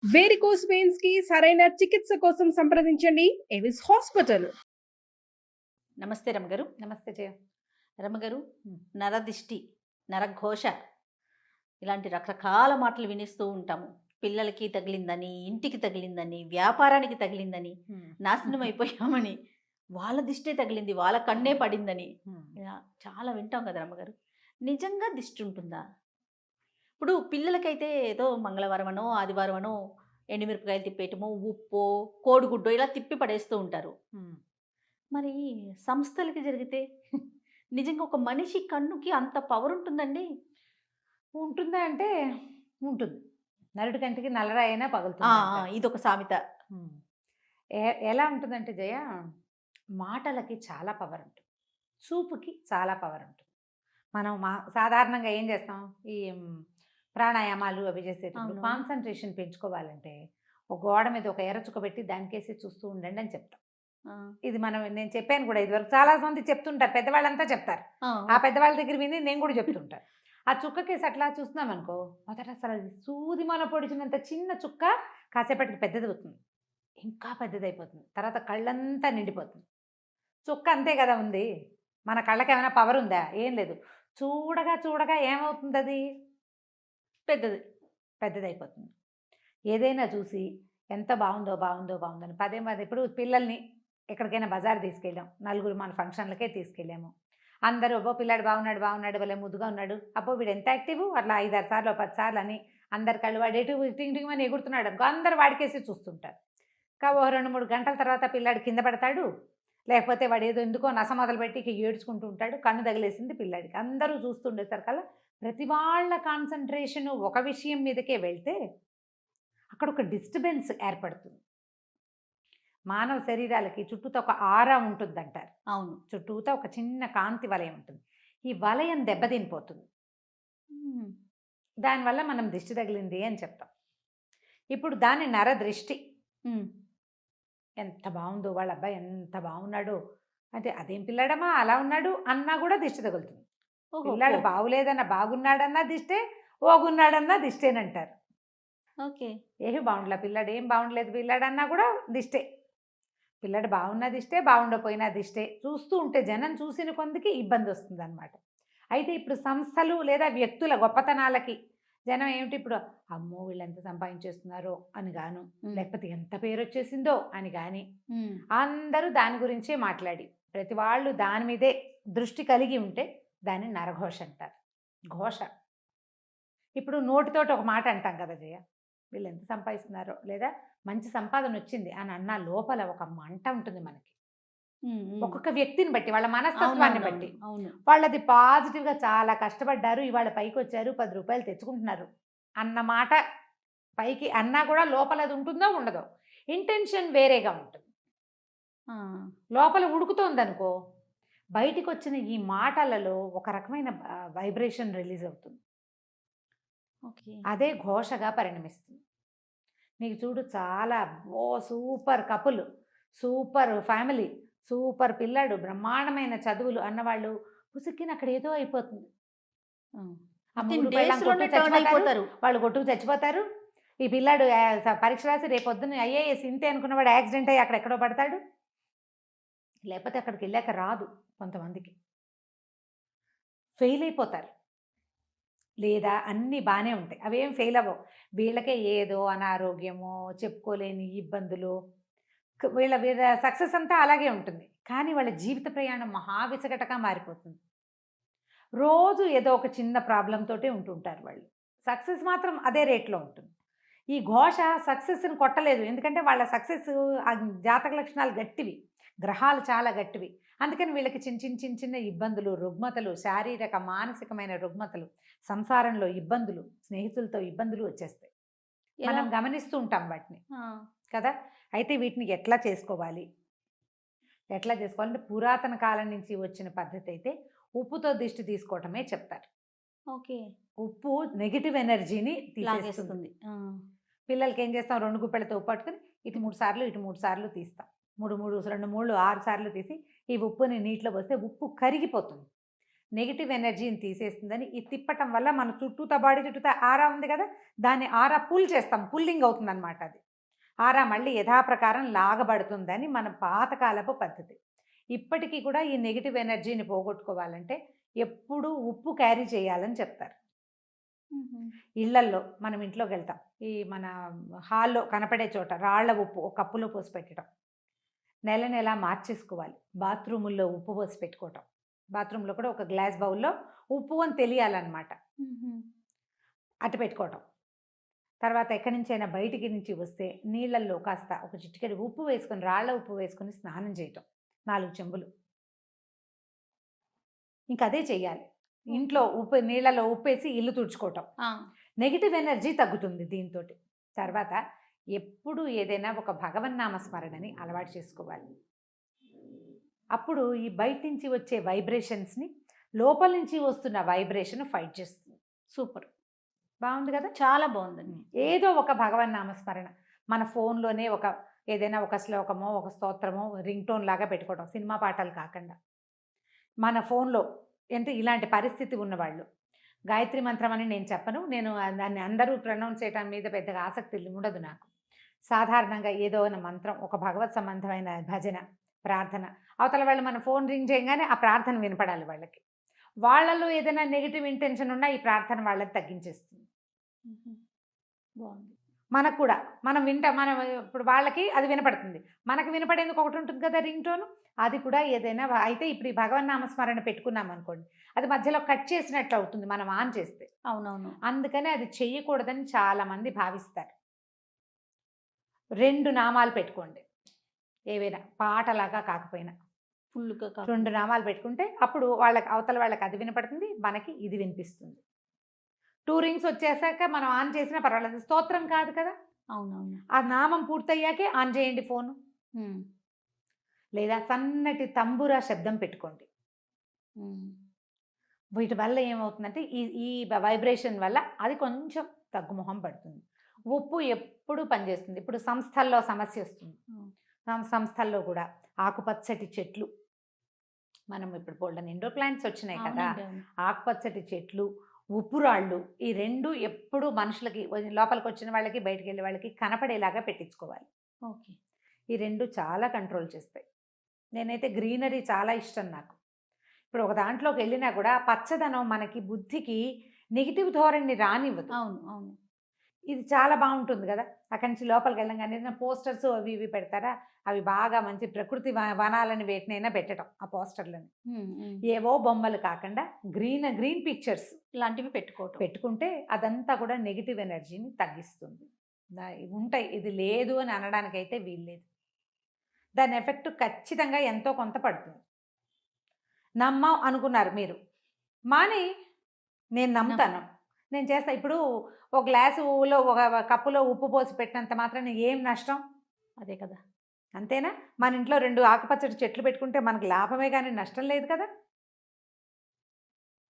Varicose veins కి సరైన చికిత్స కోసం సంప్రదించండి ఎవిస్ హాస్పిటల్. నమస్తే రమగారు. నమస్తే జయ. రమగారు, హ్మ్. నరదిష్టి, నరఘోష ఇలాంటి రకరకాల మాటలు వినిస్తూ ఉంటాము. పిల్లలకి తగిలిందని, ఇంటికి తగిలిందని, వ్యాపారానికి తగిలిందని, హ్మ్. నాశనం అయిపోయామని, వాళ్ళ దిష్టే తగిలింది, వాళ్ళ కన్నే పడిందని హ్మ్. ఇలా చాలా వింటాం కదా రమగారు. నిజంగా దిష్టి ఉంటుందా? ఇప్పుడు పిల్లలకైతే ఏదో మంగళవారమనో, ఆదివారమనో ఎండుమిరపకాయలు తిప్పేయటమో, ఉప్పో, కోడిగుడ్డో ఇలా తిప్పి పడేస్తూ ఉంటారు. హ్మ్. మరి సంస్థలకి జరిగితే నిజంగా ఒక మనిషి కన్నుకి అంత పవర్ ఉంటుందండి? ఉంటుందా అంటే ఉంటుంది. నరుడి కంటికి నల్లరాయి అయినా ఆ! పగులుతుందంటారు. ఇదొక సామెత. హ్మ్. ఎలా ఉంటుందంటే జయ, మాటలకి చాలా పవర్ ఉంటుంది. చూపుకి చాలా పవర్ ఉంటుంది. మనం సాధారణంగా ఏం చేస్తాం? ఈ ప్రాణాయామాలు అవి చేసేటప్పుడు అవునవును. కాన్సంట్రేషన్ పెంచుకోవాలంటే ఒక గోడ మీద ఒక ఎర్ర చుక్క పెట్టి దానికేసి చూస్తూ ఉండండి అని చెప్తాం. ఆ! ఇది నేను చెప్పాను కూడా ఇదివరకు చాలా మంది చెప్తుంటారు. పెద్దవాళ్ళంతా చెప్తారు. ఆ! ఆ పెద్దవాళ్ళ దగ్గర విని నేను కూడా చెప్తుంటాను. ఆ చుక్కకేసి అట్లా చూస్తున్నామనుకో, మొదట అసలు అది సూదిమొన పొడిచినంత చిన్న చుక్క కాసేపటికి పెద్దదవుతుంది. ఇంకా పెద్దదైపోతుంది. తర్వాత కళ్ళంతా నిండిపోతుంది. చుక్క అంతే కదా ఉంది. మన కళ్ళకేమైనా పవర్ ఉందా? ఏం లేదు. చూడగా చూడగా ఏమవుతుందది? పెద్దది. పెద్దదైపోతుంది. ఏదైనా చూసి ఎంత బావుందో, బావుందో, బావుందని పదే పదే ఇప్పుడు పిల్లల్ని ఎక్కడికైనా బజార్ తీసుకెళ్ళాం. నలుగురు మన ఫంక్షన్‌లకే తీసుకెళ్ళాము. అందరూ అబ్బో! పిల్లాడు బాగున్నాడు, బాగున్నాడు, భలే ముద్దుగా ఉన్నాడు. అబ్బో! వీడు ఎంత యాక్టివు అట్లా 5, 6 సార్లో, 10 సార్లు అని అందరి కళ్ళు వాడు ఎటు టింగ్ టింగ్ ఎగురుతున్నాడనుకో అందరూ వాడికేసి చూస్తుంటారు. ఓ 2, 3 గంటల తర్వాత పిల్లాడు కింద పడతాడు. లేకపోతే వాడేదో ఎందుకో నస మొదలుపెట్టి ఇక ఏడ్చుకుంటూ ఉంటాడు. కన్ను తగిలేసింది పిల్లాడికి. అందరూ చూస్తుండేసరికల్లా ప్రతి వాళ్ళ కాన్సంట్రేషను ఒక విషయం మీదకే వెళ్తే అక్కడ ఒక డిస్టర్బెన్స్ ఏర్పడుతుంది. మానవ శరీరాలకి చుట్టూతా ఒక ఆరా ఉంటుందంటారు. అవును. చుట్టూతా ఒక చిన్న కాంతి వలయం ఉంటుంది. ఈ వలయం దెబ్బతినిపోతుంది. హ్మ్. దానివల్ల మనం దిష్టి తగిలింది అని చెప్తాం. ఇప్పుడు దాన్ని నరదృష్టి. హ్మ్. ఎంత బావుందో వాళ్ళ అబ్బాయి ఎంత బాగున్నాడో, అంటే అదేం పిల్లాడమ్మా అలా ఉన్నాడు అన్నా కూడా దిష్టి తగులుతుంది. ఓహో! పిల్లాడు బాగులేదన్నా బాగున్నాడన్నా దిష్టే, ఓగున్నాడన్నా దిష్టేనంటారు. ఓకే. ఏమి బాగుండలే పిల్లాడు, ఏం బాగుండలేదు పిల్లాడన్నా కూడా దిష్టే. పిల్లాడు బాగున్న దిష్టే, బాగుండకపోయినా దిష్టే. చూస్తూ ఉంటే జనం చూసిన కొందికి ఇబ్బందొస్తుందనమాట. అయితే ఇప్పుడు సంస్థలు లేదా వ్యక్తుల గొప్పతనాలకి జనం ఏమిటి ఇప్పుడు, అమ్మో! వీళ్ళెంత సంపాదించేస్తున్నారో అని గాను, హ్మ్. లేకపోతే ఎంత పేరొచ్చేసిందో అని గాని, హ్మ్. అందరూ దాని గురించే మాట్లాడి, ప్రతి వాళ్ళు దాని మీదే దృష్టి కలిగి ఉంటే దాన్ని నరఘోష అంటారు. ఘోష. ఇప్పుడు నోటితోటి ఒక మాట అంటాం కదా జయ, వీళ్ళెంత సంపాదిస్తున్నారో, లేదా మంచి సంపాదనొచ్చింది అని అన్నా లోపల ఒక మంట ఉంటుంది మనకి. హ్మ్. హ్మ్. ఒక్కొక్క వ్యక్తిని బట్టి, వాళ్ళ మనస్తత్వాన్ని బట్టి. అవునవునవును. అవును. వాళ్ళది పాజిటివ్‌గా చాలా కష్టపడ్డారు, ఇవాళ పైకొచ్చారు, రూ. 10 తెచ్చుకుంటున్నారు అన్న మాట పైకి అన్నా కూడా లోపల అది ఉంటుందో, ఉండదో. ఇంటెన్షన్ వేరేగా ఉంటుంది. ఆ! లోపల ఉడుకుతోందనుకో, బయటికొచ్చిన ఈ మాటలలో ఒక రకమైన వైబ్రేషన్ రిలీజ్ అవుతుంది. ఓకే. అదే ఘోషగా పరిణమిస్తుంది. నీకు చూడు చాలా అబ్బో! Super couple, super family, super పిల్లాడు, బ్రహ్మాండమైన చదువులు అన్నవాళ్ళు పుసుక్కిన అక్కడ ఏదో అయిపోతుంది. ఆ! ఆ వితిన్ మొగుడు పెళ్ళాం డేస్‌లోనే కొట్టుకు టర్న్ చచ్చిపోతారు. అయిపోతారు. వాళ్ళు కొట్టుకు చచ్చిపోతారు. ఈ పిల్లాడు పరీక్ష రాసి రేపొద్దున్న ఐఏఎస్ ఇంతే అనుకున్నవాడు యాక్సిడెంట్ అయ్యి అక్కడెక్కడో పడతాడు. లేకపోతే అక్కడికెళ్ళాక రాదు కొంతమందికి. ఫెయిల్ అయిపోతారు. లేదా అన్నీ బానే ఉంటాయి. అవేం ఫెయిల్ అవ్వవు. వీళ్ళకే ఏదో అనారోగ్యమో, చెప్పుకోలేని ఇబ్బందులో వీళ్ళ వీళ్ళ సక్సెస్ అంతా అలాగే ఉంటుంది. కానీ వాళ్ళ జీవిత ప్రయాణం మహా విసగటగా మారిపోతుంది. రోజు ఏదో ఒక చిన్న ప్రాబ్లమ్ తోటే ఉంటుంటారు వాళ్ళు. సక్సెస్ మాత్రం అదే రేట్‌లో ఉంటుంది. ఈ ఘోష సక్సెస్‌ని కొట్టలేదు. ఎందుకంటే వాళ్ళ సక్సెస్ జాతక లక్షణాలు గట్టివి. గ్రహాలు చాలా గట్టివి. అందుకని వీళ్ళకి చిన్న ఇబ్బందులు, రుగ్మతలు, శారీరక, మానసికమైన రుగ్మతలు, సంసారంలో ఇబ్బందులు, స్నేహితులతో ఇబ్బందులు వచ్చేస్తాయి. ఎలా? మనం గమనిస్తూ ఉంటాం వాటిని. ఆ! కదా! అయితే వీటిని ఎట్లా చేసుకోవాలి? ఎట్లా చేసుకోవాలంటే పురాతన కాలం నుంచి వచ్చిన పద్ధతయితే ఉప్పుతో దిష్టి తీసుకోవటమే చెప్తారు. ఓకే. ఉప్పు నెగెటివ్ ఎనర్జీని తీసేస్తుంది. లాగేస్తుంది. ఆ! పిల్లలకి ఏం చేస్తాం 2 గుప్పెళ్ళతో ఉప్పు పట్టుకొని ఇటు 3 సార్లు, ఇటు 3 సార్లు తీస్తాం. 3, 3 2 3 6 సార్లు తీసి ఈ ఉప్పుని నీటిలో పోస్తే ఉప్పు కరిగిపోతుంది. నెగిటివ్ ఎనర్జీని తీసేస్తుందని ఈ తిప్పటం వల్ల మన చుట్టూతా బాడీ చుట్టూతా ఆరా ఉంది కదా, దాన్ని ఆరా పుల్ చేస్తాం, పుల్లింగ్ అవుతుంది అనమాట. అది ఆరా మళ్ళీ యథాప్రకారం లాగబడుతుందని మన పాతకాలపు పద్ధతి. ఇప్పటికీ కూడా ఈ నెగిటివ్ ఎనర్జీని పోగొట్టుకోవాలంటే ఎప్పుడూ ఉప్పు క్యారీ చేయాలని చెప్తారు. ఇళ్లల్లో మనం ఇంట్లోకి వెళ్తాం, ఈ మన హాల్లో కనపడే చోట రాళ్ల ఉప్పు ఒక కప్పులో పోసి పెట్టడం, నెల నెల మార్చేసుకోవాలి. బాత్రూముల్లో ఉప్పు పోసి పెట్టుకోవటం, బాత్రూంలో కూడా ఒక గ్లాస్ బౌల్లో ఉప్పు అని తెలియాలన్నమాట, అటు పెట్టుకోవటం. తర్వాత ఎక్కడి నుంచైనా బయటికి నుంచి వస్తే నీళ్ళల్లో కాస్త ఒక చిటికెడు ఉప్పు వేసుకొని, రాళ్ల ఉప్పు వేసుకొని స్నానం చేయటం 4 చెంబులు. ఇంకా అదే చెయ్యాలి. ఇంట్లో ఉప్పు నీళ్ళలో ఉప్పేసి ఇల్లు తుడుచుకోవటం, నెగిటివ్ ఎనర్జీ తగ్గుతుంది దీంతో. తర్వాత ఎప్పుడు ఏదైనా ఒక భగవన్నామ స్మరణని అలవాటు చేసుకోవాలి. అప్పుడు ఈ బయట నుంచి వచ్చే వైబ్రేషన్స్ని లోపల నుంచి వస్తున్న వైబ్రేషన్ ఫైట్ చేస్తుంది. సూపర్, బాగుంది కదా, చాలా బాగుందండి. ఏదో ఒక భగవన్నామ స్మరణ మన ఫోన్లోనే ఒక ఏదైనా ఒక శ్లోకమో ఒక స్తోత్రమో రింగ్ టోన్ లాగా పెట్టుకోవడం, సినిమా పాటలు కాకుండా. మన ఫోన్లో అంటే ఇలాంటి పరిస్థితి ఉన్నవాళ్ళు గాయత్రి మంత్రం అని నేను చెప్పను, నేను దాన్ని అందరూ ప్రొనౌన్స్ చేయడం మీద పెద్దగా ఆసక్తి ఉండదు నాకు. సాధారణంగా ఏదో మంత్రం, ఒక భగవత్ సంబంధమైన భజన, ప్రార్థన, అవతల వాళ్ళు మన ఫోన్ రింగ్ చేయగానే ఆ ప్రార్థన వినపడాలి వాళ్ళకి. వాళ్ళలో ఏదైనా నెగిటివ్ ఇంటెన్షన్ ఉన్నా ఈ ప్రార్థన వాళ్ళకి తగ్గించేస్తుంది. బాగుంది. మనకు కూడా మనం ఇప్పుడు వాళ్ళకి అది వినపడుతుంది, మనకు వినపడేందుకు ఒకటి ఉంటుంది కదా రింగ్ టోను, అది కూడా ఏదైనా అయితే ఇప్పుడు ఈ భగవన్నామస్మరణ పెట్టుకున్నాం అనుకోండి, అది మధ్యలో కట్ చేసినట్లు అవుతుంది మనం ఆన్ చేస్తే. అవునవును. అందుకని అది చెయ్యకూడదని చాలామంది భావిస్తారు. 2 నామాలు పెట్టుకోండి, ఏవైనా పాటలాగా కాకపోయినా ఫుల్గా 2 నామాలు పెట్టుకుంటే అప్పుడు వాళ్ళకి అవతల వాళ్ళకి అది వినపడుతుంది, మనకి ఇది వినిపిస్తుంది. 2 రింగ్స్ వచ్చేసాక మనం ఆన్ చేసినా పర్వాలేదు, స్తోత్రం కాదు కదా. అవునవును. ఆ నామం పూర్తయ్యాకే ఆన్ చేయండి ఫోను. లేదా సన్నటి తంబురా శబ్దం పెట్టుకోండి. వీటి వల్ల ఏమవుతుందంటే ఈ ఈ వైబ్రేషన్ వల్ల అది కొంచెం తగ్గుముఖం పడుతుంది. ఉప్పు ఎప్పుడు పనిచేస్తుంది. ఇప్పుడు సంస్థల్లో సమస్య వస్తుంది, సంస్థల్లో కూడా ఆకుపచ్చటి చెట్లు, మనం ఇప్పుడు బోల్డెన్ ఇండోర్ ప్లాంట్స్ వచ్చినాయి కదా, ఆకుపచ్చటి చెట్లు, ఉప్పు రాళ్ళు, ఈ 2 ఎప్పుడు మనుషులకి లోపలికి వచ్చిన వాళ్ళకి బయటికి వెళ్ళే వాళ్ళకి కనపడేలాగా పెట్టించుకోవాలి. ఓకే. ఈ 2 చాలా కంట్రోల్ చేస్తాయి. నేనైతే గ్రీనరీ చాలా ఇష్టం నాకు. ఇప్పుడు ఒక దాంట్లోకి వెళ్ళినా కూడా పచ్చదనం మనకి బుద్ధికి నెగిటివ్ ధోరణిని రానివ్వదు. అవును అవును. ఇది చాలా బాగుంటుంది కదా. అక్కడి నుంచి లోపలికి వెళ్ళంగానే పోస్టర్స్ అవి ఇవి పెడతారా, అవి బాగా మంచి ప్రకృతి వనాలని వేటినైనా పెట్టడం, ఆ పోస్టర్లని ఏవో బొమ్మలు కాకుండా గ్రీన్ పిక్చర్స్ ఇలాంటివి పెట్టుకుంటే అదంతా కూడా నెగిటివ్ ఎనర్జీని తగ్గిస్తుంది. ఉంటాయి, ఇది లేదు అని అనడానికైతే వీల్లేదు. దాని ఎఫెక్ట్ ఖచ్చితంగా ఎంతో కొంత పడుతుంది. నమ్మం అనుకున్నారు మీరు, మాని నేను నమ్ముతాను, నేను చేస్తా. ఇప్పుడు ఒక గ్లాసులో ఒక కప్పులో ఉప్పు పోసి పెట్టినంత మాత్రాన ఏం నష్టం? అదే కదా, అంతేనా? మన ఇంట్లో 2 ఆకుపచ్చటి చెట్లు పెట్టుకుంటే మనకు లాభమే కానీ నష్టం లేదు కదా,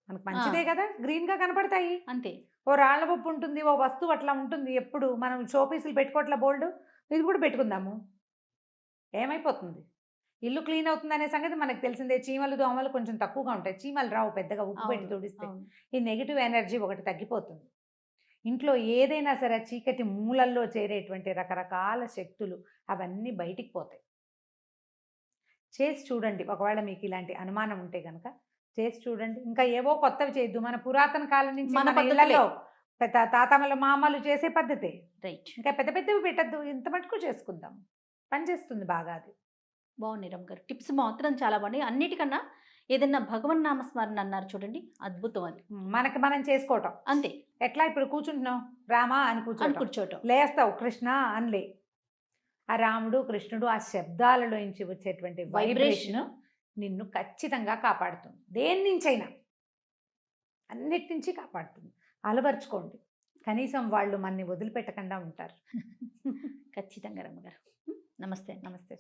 మనకు మంచిదే కదా, గ్రీన్గా కనపడతాయి. అంతే. ఓ రాళ్ల ఉప్పు ఉంటుంది, ఓ వస్తువు అట్లా ఉంటుంది. ఎప్పుడు మనం షోపీసులు పెట్టుకోవట్లా బోల్డ్, ఇది కూడా పెట్టుకుందాము, ఏమైపోతుంది? ఇల్లు క్లీన్ అవుతుంది అనే సంగతి మనకు తెలిసిందే. చీమలు దోమలు కొంచెం తక్కువగా ఉంటాయి, చీమలు రావు పెద్దగా ఉప్పు పెట్టి తుడిస్తే. ఈ నెగిటివ్ ఎనర్జీ ఒకటి తగ్గిపోతుంది. ఇంట్లో ఏదైనా సరే చీకటి మూలల్లో చేరేటువంటి రకరకాల శక్తులు అవన్నీ బయటికి పోతాయి. చేసి చూడండి, ఒకవేళ మీకు ఇలాంటి అనుమానం ఉంటే కనుక చేసి చూడండి. ఇంకా ఏవో కొత్తవి చేయొద్దు, మన పురాతన కాలం నుంచి మన ఇళ్లలో పెద్ద తాతమ్మలు మామలు చేసే పద్ధతే రైట్. ఇంకా పెద్ద పెద్దవి పెట్టద్దు, ఇంత మటుకు చేసుకుందాం, పనిచేస్తుంది బాగా. అది బాగుంది రమ్మగారు, టిప్స్ మాత్రం చాలా బాగున్నాయి. అన్నిటికన్నా ఏదన్నా భగవన్ నామస్మరణ అన్నారు చూడండి, అద్భుతం. అది మనకి మనం చేసుకోవటం అంతే. ఎట్లా ఇప్పుడు కూర్చుంటున్నాం, రామా అని కూర్చోటం, లేస్తావు కృష్ణ అనిలే. ఆ రాముడు కృష్ణుడు ఆ శబ్దాలలో నుంచి వచ్చేటువంటి వైబ్రేషన్ నిన్ను ఖచ్చితంగా కాపాడుతుంది. దేని నుంచైనా, అన్నిటి నుంచి కాపాడుతుంది. అలవర్చుకోండి, కనీసం వాళ్ళు మనని వదిలిపెట్టకుండా ఉంటారు. ఖచ్చితంగా రమ్మగారు. నమస్తే. నమస్తే.